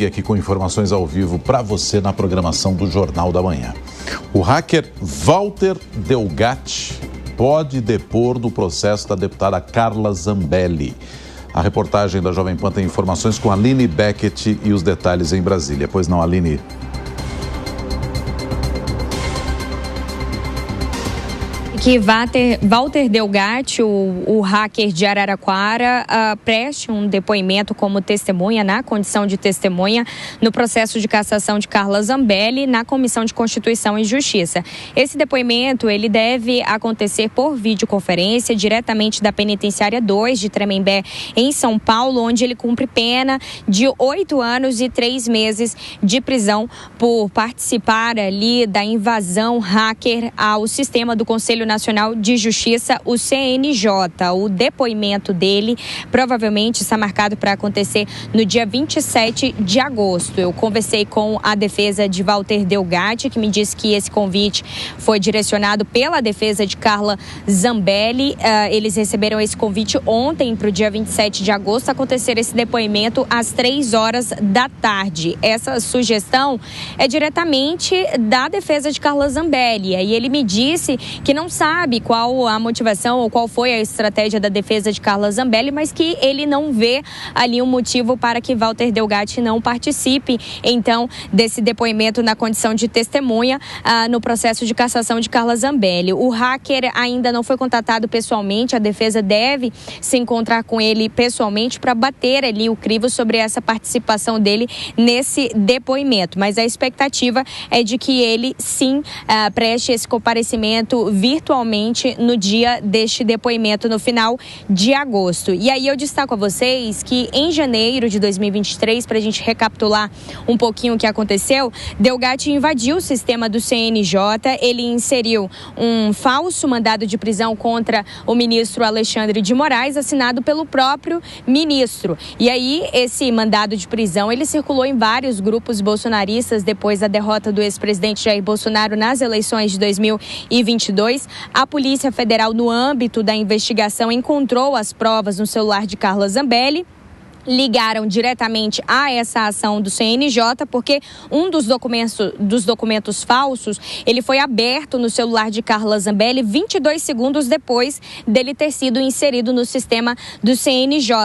segue aqui com informações ao vivo para você na programação do Jornal da Manhã. O hacker Walter Delgatti pode depor do processo da deputada Carla Zambelli. A reportagem da Jovem Pan tem informações com a Aline Beckett e os detalhes em Brasília. Pois não, Aline? Que Walter Delgatti, o hacker de Araraquara, preste um depoimento como testemunha, na condição de testemunha, no processo de cassação de Carla Zambelli na Comissão de Constituição e Justiça. Esse depoimento, ele deve acontecer por videoconferência, diretamente da Penitenciária 2 de Tremembé, em São Paulo, onde ele cumpre pena de 8 anos e 3 meses de prisão por participar ali da invasão hacker ao sistema do Conselho Nacional de Justiça, o CNJ. O depoimento dele provavelmente está marcado para acontecer no dia 27 de agosto. Eu conversei com a defesa de Walter Delgatti, que me disse que esse convite foi direcionado pela defesa de Carla Zambelli. Eles receberam esse convite ontem para o dia 27 de agosto, acontecer esse depoimento às 3 horas da tarde. Essa sugestão é diretamente da defesa de Carla Zambelli. E ele me disse que não sabe qual a motivação ou qual foi a estratégia da defesa de Carla Zambelli, mas que ele não vê ali um motivo para que Walter Delgatti não participe, então, desse depoimento na condição de testemunha no processo de cassação de Carla Zambelli. O hacker ainda não foi contatado pessoalmente, a defesa deve se encontrar com ele pessoalmente para bater ali o crivo sobre essa participação dele nesse depoimento, mas a expectativa é de que ele sim preste esse comparecimento virtualmente no dia deste depoimento, no final de agosto. E aí eu destaco a vocês que em janeiro de 2023, para a gente recapitular um pouquinho o que aconteceu, Delgatti invadiu o sistema do CNJ, ele inseriu um falso mandado de prisão contra o ministro Alexandre de Moraes, assinado pelo próprio ministro. E aí esse mandado de prisão, ele circulou em vários grupos bolsonaristas depois da derrota do ex-presidente Jair Bolsonaro nas eleições de 2022. A Polícia Federal, no âmbito da investigação, encontrou as provas no celular de Carla Zambelli. Ligaram diretamente a essa ação do CNJ, porque um dos documentos falsos, ele foi aberto no celular de Carla Zambelli 22 segundos depois dele ter sido inserido no sistema do CNJ.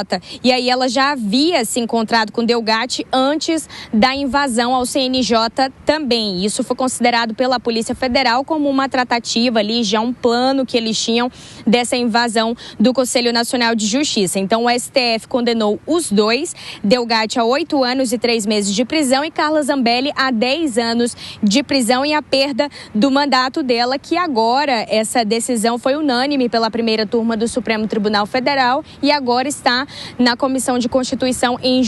E aí ela já havia se encontrado com Delgatti antes da invasão ao CNJ também. Isso foi considerado pela Polícia Federal como uma tratativa ali, já um plano que eles tinham dessa invasão do Conselho Nacional de Justiça. Então o STF condenou os dois, Delgatti a 8 anos e 3 meses de prisão e Carla Zambelli a 10 anos de prisão e a perda do mandato dela, que agora essa decisão foi unânime pela primeira turma do Supremo Tribunal Federal e agora está na Comissão de Constituição e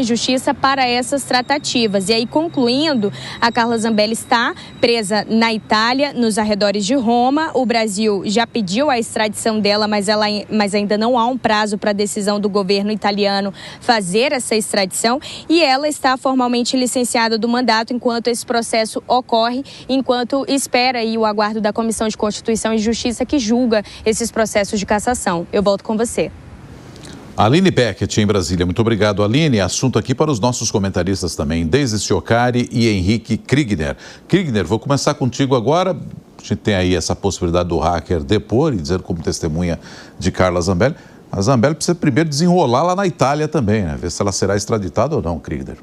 Justiça para essas tratativas. E aí, concluindo, a Carla Zambelli está presa na Itália, nos arredores de Roma. O Brasil já pediu a extradição dela, mas ainda não há um prazo para a decisão do governo italiano fazer essa extradição e ela está formalmente licenciada do mandato enquanto esse processo ocorre, enquanto espera aí o aguardo da Comissão de Constituição e Justiça que julga esses processos de cassação. Eu volto com você. Aline Beckett, em Brasília. Muito obrigado, Aline. Assunto aqui para os nossos comentaristas também, Deise Ciocari e Henrique Kriegner. Kriegner, vou começar contigo agora. A gente tem aí essa possibilidade do hacker depor e dizer como testemunha de Carla Zambelli. A Zambelli precisa primeiro desenrolar lá na Itália também, né? Ver se ela será extraditada ou não, Kriegner.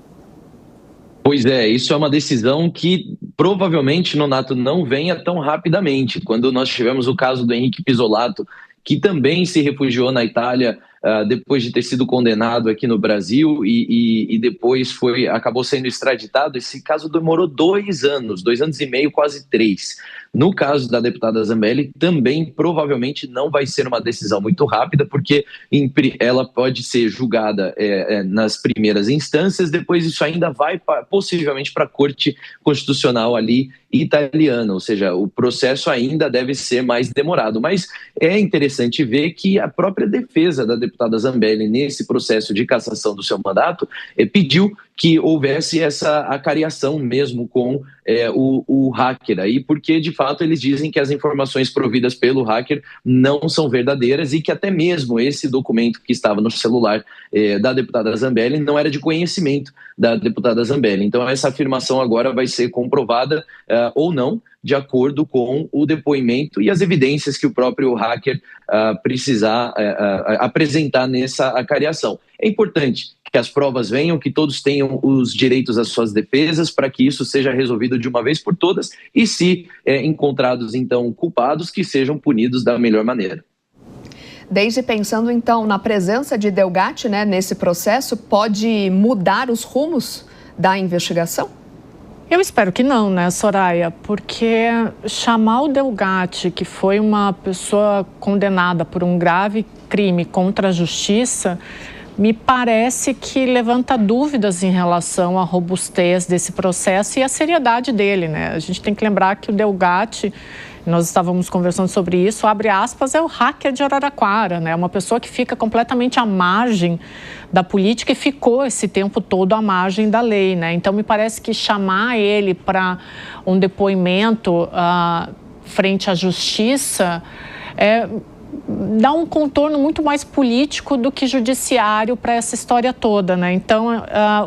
Pois é, isso é uma decisão que provavelmente, Nonato, não venha tão rapidamente. Quando nós tivemos o caso do Henrique Pisolato, que também se refugiou na Itália depois de ter sido condenado aqui no Brasil e depois acabou sendo extraditado, esse caso demorou 2 anos, 2 anos e meio, quase 3. No caso da deputada Zambelli, também provavelmente não vai ser uma decisão muito rápida, porque ela pode ser julgada nas primeiras instâncias, depois isso ainda vai possivelmente para a Corte Constitucional ali italiana, ou seja, o processo ainda deve ser mais demorado. Mas é interessante ver que a própria defesa da deputada Zambelli nesse processo de cassação do seu mandato pediu que houvesse essa acariação mesmo com o hacker aí, porque de fato eles dizem que as informações providas pelo hacker não são verdadeiras e que até mesmo esse documento que estava no celular da deputada Zambelli não era de conhecimento da deputada Zambelli. Então essa afirmação agora vai ser comprovada ou não, de acordo com o depoimento e as evidências que o próprio hacker precisar apresentar nessa acariação. É importante que as provas venham, que todos tenham os direitos às suas defesas, para que isso seja resolvido de uma vez por todas e, se encontrados, então, culpados, que sejam punidos da melhor maneira. Desde pensando, então, na presença de Delgatti, né, nesse processo, pode mudar os rumos da investigação? Eu espero que não, né, Soraya? Porque chamar o Delgatti, que foi uma pessoa condenada por um grave crime contra a justiça, me parece que levanta dúvidas em relação à robustez desse processo e à seriedade dele, né? A gente tem que lembrar que o Delgatti, nós estávamos conversando sobre isso, abre aspas, é o hacker de Araraquara, né? Uma pessoa que fica completamente à margem da política e ficou esse tempo todo à margem da lei, né? Então, me parece que chamar ele para um depoimento frente à justiça dá um contorno muito mais político do que judiciário para essa história toda, né? Então,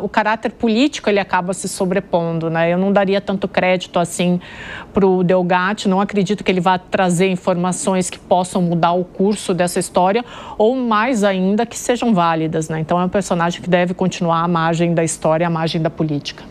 o caráter político, ele acaba se sobrepondo, né? Eu não daria tanto crédito, assim, para o Delgatti, não acredito que ele vá trazer informações que possam mudar o curso dessa história, ou mais ainda, que sejam válidas, né? Então, é um personagem que deve continuar à margem da história, à margem da política.